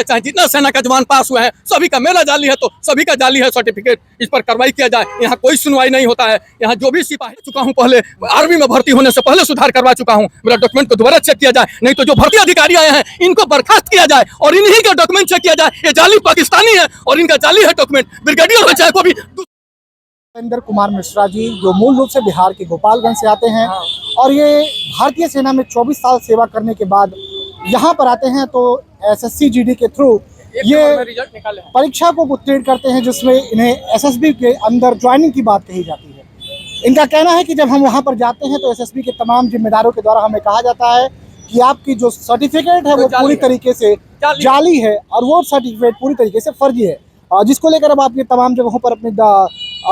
चाहे जितना सेना का जवान पास हुए हैं सभी का मेरा जाली है तो सभी का जाली है सर्टिफिकेट। इस पर कार्रवाई किया जाए। यहाँ कोई सुनवाई नहीं होता है। यहाँ जो भी सिपाही चुका हूँ, पहले आर्मी में भर्ती होने से पहले सुधार करवा चुका हूँ। मेरा डॉक्यूमेंट को दोबारा चेक किया जाए, नहीं तो जो भर्ती अधिकारी आए हैं इनको बर्खास्त किया जाए और इन्हीं का डॉक्यूमेंट चेक किया जाए। ये जाली पाकिस्तानी है और इनका जाली है डॉक्यूमेंट। ब्रिगेडियर हो चाहे कोई भी। उपेंद्र कुमार मिश्रा जी जो मूल रूप से बिहार के गोपालगंज से आते हैं और ये भारतीय सेना में 24 साल सेवा करने के बाद यहाँ पर आते हैं तो एसएससी जीडी के थ्रू ये परीक्षा को उत्तीर्ण करते हैं जिसमें इन्हें एसएसबी के अंदर ज्वाइनिंग की बात कही जाती है। इनका कहना है कि जब हम वहाँ पर जाते हैं तो एसएसबी के तमाम जिम्मेदारों के द्वारा हमें कहा जाता है कि आपकी जो सर्टिफिकेट है वो पूरी तरीके से जाली है और वो सर्टिफिकेट पूरी तरीके से फर्जी है, जिसको लेकर अब आप ये तमाम जगहों पर अपनी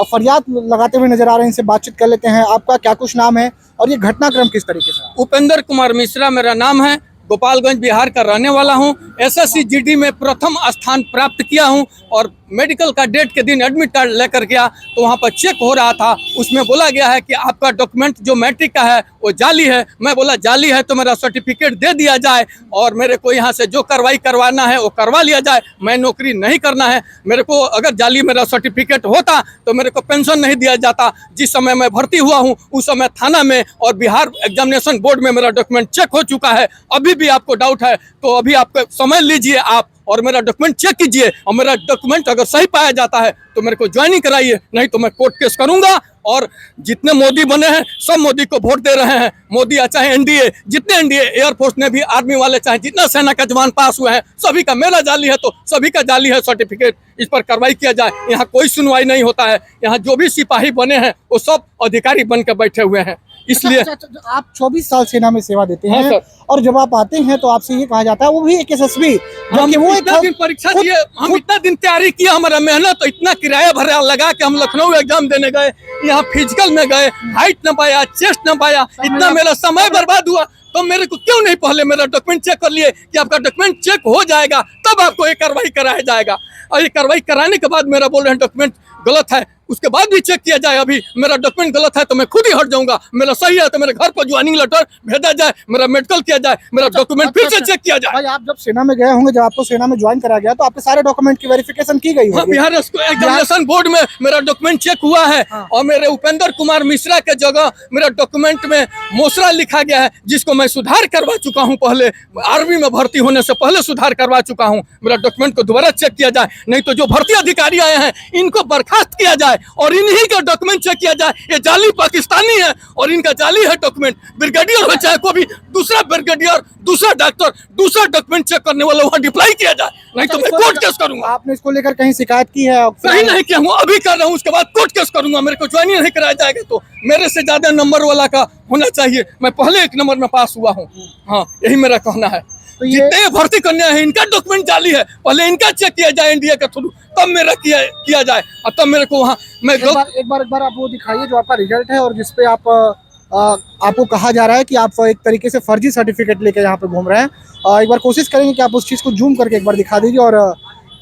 फरियाद लगाते हुए नजर आ रहे हैं। इनसे बातचीत कर लेते हैं। आपका क्या कुछ नाम है और ये घटनाक्रम किस तरीके से? उपेंद्र कुमार मिश्रा मेरा नाम है, गोपालगंज बिहार का रहने वाला हूं। एसएससी जीडी में प्रथम स्थान प्राप्त किया हूं और मेडिकल का डेट के दिन एडमिट कार्ड लेकर गया तो वहां पर चेक हो रहा था। उसमें बोला गया है कि आपका डॉक्यूमेंट जो मैट्रिक का है वो जाली है। मैं बोला जाली है तो मेरा सर्टिफिकेट दे दिया जाए और मेरे को यहाँ से जो कार्रवाई करवाना है वो करवा लिया जाए। मैं नौकरी नहीं करना है। मेरे को अगर जाली मेरा सर्टिफिकेट होता तो मेरे को पेंशन नहीं दिया जाता। जिस समय मैं भर्ती हुआ हूँ उस समय थाना में और बिहार एग्जामिनेशन बोर्ड में मेरा डॉक्यूमेंट चेक हो चुका है। अभी भी आपको डाउट है तो अभी आपको समझ लीजिए आप और मेरा डॉक्यूमेंट चेक कीजिए और मेरा डॉक्यूमेंट अगर सही पाया जाता है तो मेरे को ज्वाइनिंग कराइए, नहीं तो मैं कोर्ट केस करूंगा। और जितने मोदी बने हैं सब मोदी को वोट दे रहे हैं। मोदी चाहे एनडीए, जितने एनडीए एयरफोर्स में भी आर्मी वाले चाहे जितना सेना का जवान पास हुए हैं सभी का मेरा जाली है तो सभी का जाली है सर्टिफिकेट। इस पर कार्रवाई किया जाए। यहाँ कोई सुनवाई नहीं होता है। यहाँ जो भी सिपाही बने हैं वो सब अधिकारी बन के बैठे हुए हैं। इसलिए आप 24 साल सेना में सेवा देते हैं और जब आप आते हैं तो आपसे ये कहा जाता है वो भी एक एसएसबी, हम वो इतना दिन परीक्षा दिए, हम इतना दिन तैयारी किया, हमारा मेहनत तो इतना किराया भरा लगा के हम लखनऊ एग्जाम देने गए। यहाँ फिजिकल में गए, हाइट न पाया, चेस्ट न पाया, इतना मेरा समय बर्बाद हुआ। तो मेरे को क्यों नहीं पहले मेरा डॉक्यूमेंट चेक कर लिए कि आपका डॉक्यूमेंट चेक हो जाएगा तब आपको ये कार्रवाई कराया जाएगा। और ये कार्रवाई कराने के बाद मेरा बोल रहे हैं डॉक्यूमेंट गलत है, उसके बाद भी चेक किया जाए। अभी मेरा डॉक्यूमेंट गलत है तो मैं खुद ही हट जाऊंगा। मेरा सही है तो मेरे घर पर ज्वाइनिंग लेटर भेजा जाए, मेरा मेडिकल किया जाए, मेरा डॉक्यूमेंट फिर से चेक किया जाए। भाई आप जब सेना में गए होंगे, जब आपको सेना में ज्वाइन कराया गया तो आपके सारे डॉक्यूमेंट की वेरिफिकेशन की गई होगी। बिहार एग्जामिनेशन बोर्ड में मेरा डॉक्यूमेंट चेक हुआ है और मेरे उपेंद्र कुमार मिश्रा के जगह मेरा डॉक्यूमेंट में मोसरा लिखा गया है, जिसको मैं सुधार करवा चुका हूँ। पहले आर्मी में भर्ती होने से पहले सुधार करवा चुका हूँ। मेरा डॉक्यूमेंट को दोबारा चेक किया जाए, नहीं तो जो भर्ती अधिकारी आए हैं इनको बर्खास्त किया जाए और इन्हीं का डॉक्यूमेंट चेक किया जाए। ये जाली पाकिस्तानी है और इनका जाली है डॉक्यूमेंट। ब्रिगेडियर हो चाहे कोई भी दूसरा ब्रिगेडियर, दूसरा डॉक्टर, दूसरा डॉक्यूमेंट चेक करने वाला वहाँ डिप्लाई किया जाए, नहीं तो मैं कोर्ट केस करूंगा। आपने इसको लेकर कहीं शिकायत की है? सही नहीं किया हूँ, अभी कर रहा हूँ, उसके बाद कोर्ट केस करूंगा। मेरे को ज्वाइनिंग नहीं कराया जाएगा तो मेरे से ज्यादा नंबर वाला का होना चाहिए। मैं पहले 1 नंबर में पास हुआ हूँ। हाँ, यही मेरा कहना है। तो जितने भर्ती करने हैं इनका डॉक्यूमेंट जाली है, पहले इनका चेक किया जाए एनडीए के थ्रू, तब मेरा किया जाए और तब मेरे को वहाँ मैं एक बार आप वो दिखाइए जो आपका रिजल्ट है और जिसपे आपको कहा जा रहा है कि आप एक तरीके से फर्जी सर्टिफिकेट लेके यहाँ पे घूम रहे हैं। एक बार कोशिश करेंगे कि आप उस चीज़ को जूम करके एक बार दिखा दीजिए और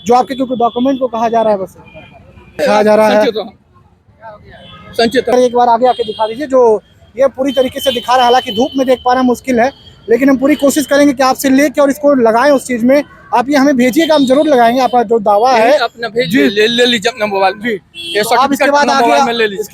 जो आपके क्योंकि डॉक्यूमेंट को कहा जा रहा है, बस कहा जा रहा है संचित, एक बार आगे आके दिखा दीजिए जो ये पूरी तरीके से दिखा रहा है। हालांकि धूप में देख पाना मुश्किल है, लेकिन हम पूरी कोशिश करेंगे कि आपसे लेके और इसको लगाएं उस चीज में। आप ये हमें भेजिएगा, हम जरूर लगाएंगे। आपका जो दावा है अपना भेजिए, ले लीजिए अपना मोबाइल जी। ये आप इसके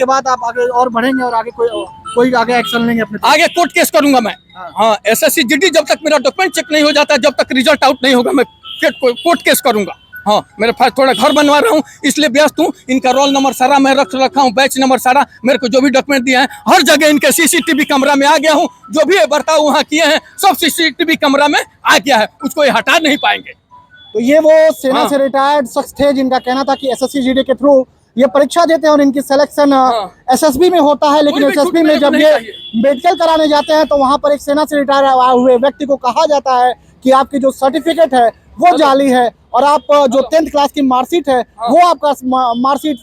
बाद आप आगे और बढ़ेंगे और आगे कोई आगे एक्शन लेंगे अपने आगे कोर्ट केस करूंगा मैं। हाँ, एसएससी जीडी जब तक मेरा डॉक्यूमेंट चेक नहीं हो जाता, जब तक रिजल्ट आउट नहीं होगा, मैं कोर्ट केस करूंगा। हाँ, मेरे पास थोड़ा घर बनवा रहा हूँ इसलिए व्यस्त हूँ। इनका रोल नंबर सारा मैं रखा हूँ, बैच नंबर सारा, मेरे को जो भी डॉक्यूमेंट दिए हैं हर जगह इनके सीसीटीवी कैमरा में आ गया हूँ। जो भी बर्ताव वहाँ किए हैं सब सीसीटीवी कैमरा में आ गया है, उसको ये हटा नहीं पाएंगे। तो ये वो सेना से रिटायर्ड शख्स थे जिनका कहना था कि एसएससी जीडी के थ्रू ये परीक्षा देते हैं और इनकी सिलेक्शन एसएसबी में होता है, लेकिन एसएसबी में जब ये मेडिकल कराने जाते हैं तो वहाँ पर एक सेना से रिटायर हुए व्यक्ति को कहा जाता है कि आपकी जो सर्टिफिकेट है वो जाली है और आप जो 10th क्लास की मार्कशीट है वो आपका मार्कशीट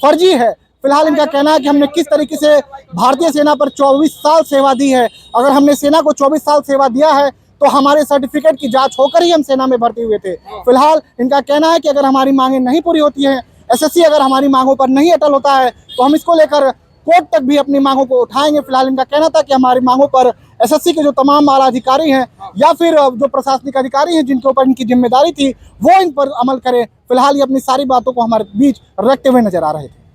फर्जी है। फिलहाल इनका कहना है कि हमने किस तरीके से भारतीय सेना पर 24 साल सेवा दी है। अगर हमने सेना को 24 साल सेवा दिया है तो हमारे सर्टिफिकेट की जांच होकर ही हम सेना में भर्ती हुए थे। फिलहाल इनका कहना है कि अगर हमारी मांगें नहीं पूरी होती हैं, एसएससी अगर हमारी मांगों पर नहीं अटल होता है तो हम इसको लेकर कोर्ट तक भी अपनी मांगों को उठाएंगे। फिलहाल इनका कहना था कि हमारी मांगों पर एसएससी के जो तमाम आला अधिकारी हैं या फिर जो प्रशासनिक अधिकारी हैं जिनके ऊपर इनकी जिम्मेदारी थी वो इन पर अमल करें। फिलहाल ये अपनी सारी बातों को हमारे बीच रखते हुए नजर आ रहे थे।